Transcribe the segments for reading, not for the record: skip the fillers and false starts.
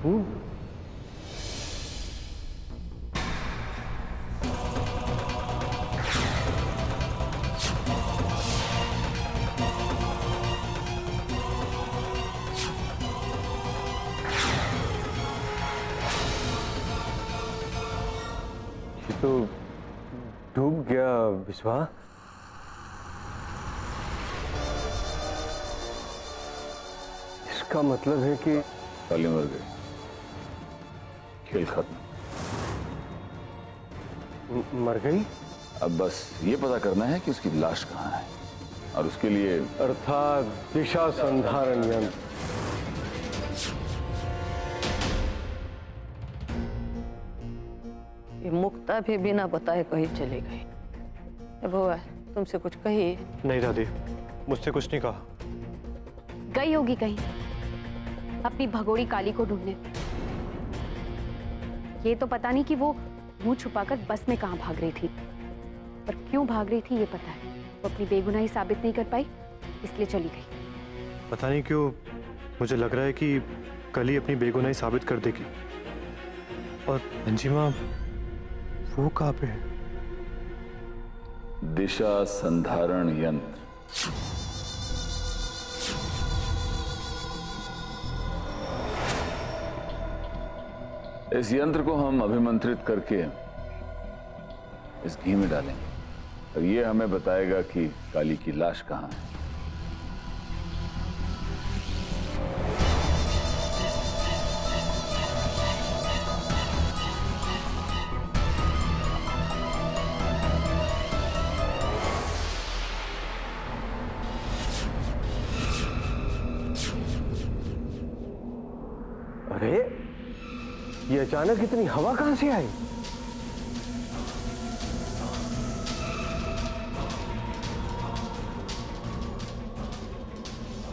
खून? ये तो डूब गया विश्वा। इसका मतलब है कि काली मर गई, खेल खत्म। मर गई? अब बस ये पता करना है कि उसकी लाश कहाँ है, और उसके लिए अर्थात दिशा संधारण यंत्र। ये मुक्ता भी बिना बताए कहीं चली गई। बुआ तुमसे कुछ कही? नहीं दादी, मुझसे कुछ नहीं कहा। गई होगी कहीं अपनी भगोड़ी काली को ढूंढने। ये तो पता नहीं कि वो मुंह छुपाकर बस में कहां भाग रही थी, पर क्यों भाग रही थी ये पता है। वो अपनी बेगुनाही साबित नहीं कर पाई, इसलिए चली गई। पता नहीं क्यों मुझे लग रहा है कि कल ही अपनी बेगुनाही साबित कर देगी। और अंजिमा वो कहाँ पे है? दिशा संधारण यंत्र। इस यंत्र को हम अभिमंत्रित करके इस घी में डालेंगे और ये हमें बताएगा कि काली की लाश कहाँ है। अरे ये अचानक इतनी हवा कहां से आई?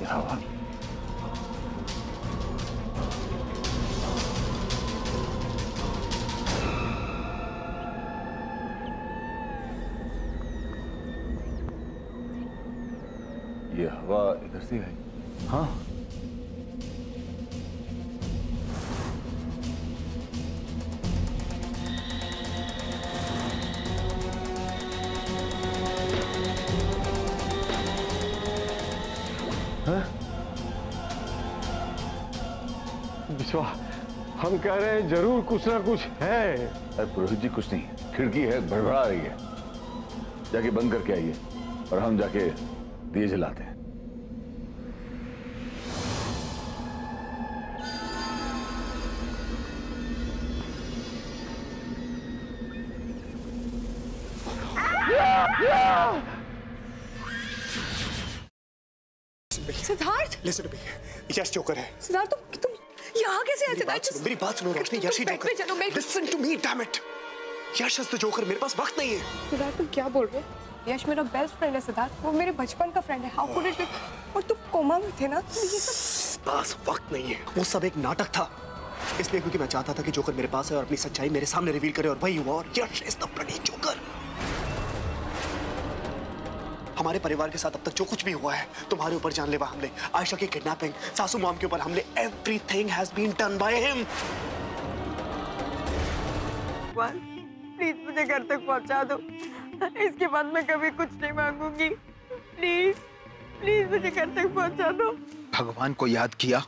ये हवा इधर से आई। हाँ, विश्वा हम कह रहे हैं जरूर कुछ ना कुछ है। अरे पुरोहित जी कुछ नहीं, खिड़की है भड़बड़ा रही है, जाके बंद करके आइए और हम जाके दिए जलाते हैं। Siddharth, listen to me, Yash joker है। सिद्धार्थ तुम यहाँ कैसे आए? मेरी बात सुनो रोशनी, यश ही joker. Listen to me, damn it. Yash is the joker, मेरे पास वक्त नहीं है। सिद्धार्थ तुम क्या बोल रहे हो? यश मेरा बेस्ट फ्रेंड है सिद्धार्थ, वो मेरे बचपन का फ्रेंड है। How could it be? और तुम कोमा में थे ना, तो ये सब पास वक्त नहीं है। वो सब एक नाटक था, इसलिए क्योंकि मैं चाहता था कि जोकर मेरे पास है और अपनी सच्चाई मेरे सामने रिवील करे, और वही हुआ। और यश इज द ब्लडी जोकर। हमारे परिवार के साथ अब तक जो कुछ भी हुआ है, तुम्हारे ऊपर जानलेवा हमले, आयशा की किडनैपिंग, सासू मॉम के ऊपर हमले, everything has been done by him. Please मुझे घर तक पहुंचा दो, इसके बाद मैं कभी कुछ नहीं मांगूंगी। प्लीज प्लीज मुझे घर तक पहुंचा दो। भगवान को याद किया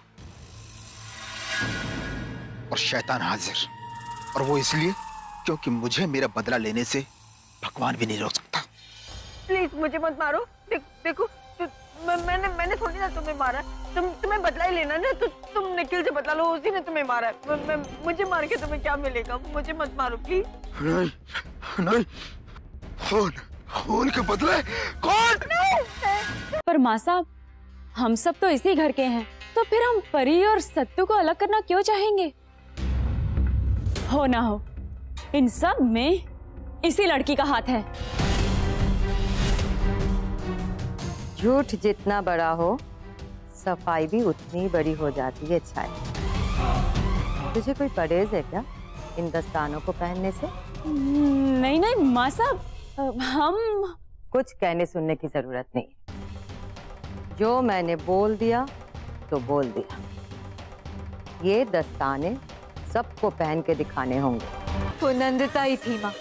और शैतान हाजिर, और वो इसलिए क्योंकि मुझे मेरा बदला लेने से भगवान भी नहीं रोक सकता। प्लीज मुझे मत मारो। देखो मैंने थोड़ी ना तुम्हें मारा, तुम्हें बदला ही लेना ना, तो तुम निखिल से बदला लो, उसी ने तुम्हें मारा है। मुझे मार के तुम्हें क्या मिलेगा? मुझे मत मारो प्लीज। नहीं नहीं, खून के बदले कौन? पर माँ साहब, हम सब तो इसी घर के हैं, तो फिर हम परी और सत्तू को अलग करना क्यों चाहेंगे? हो ना हो, इन सब में इसी लड़की का हाथ है। झूठ जितना बड़ा हो, सफाई भी उतनी बड़ी हो जाती है। छाया, तुझे कोई परहेज है क्या इन दस्तानों को पहनने से? नहीं नहीं माँ साहब, हम कुछ कहने सुनने की जरूरत नहीं। जो मैंने बोल दिया तो बोल दिया। ये दस्ताने सबको पहन के दिखाने होंगे। वो नंदिता ही थी माँ,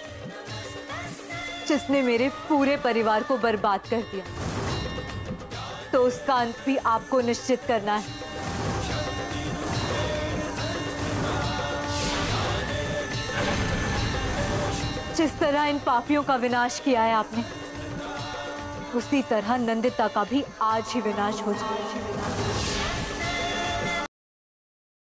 जिसने मेरे पूरे परिवार को बर्बाद कर दिया। तो उसका अंत भी आपको निश्चित करना है। जिस तरह इन पापियों का विनाश किया है आपने, उसी तरह नंदिता का भी आज ही विनाश हो जाए।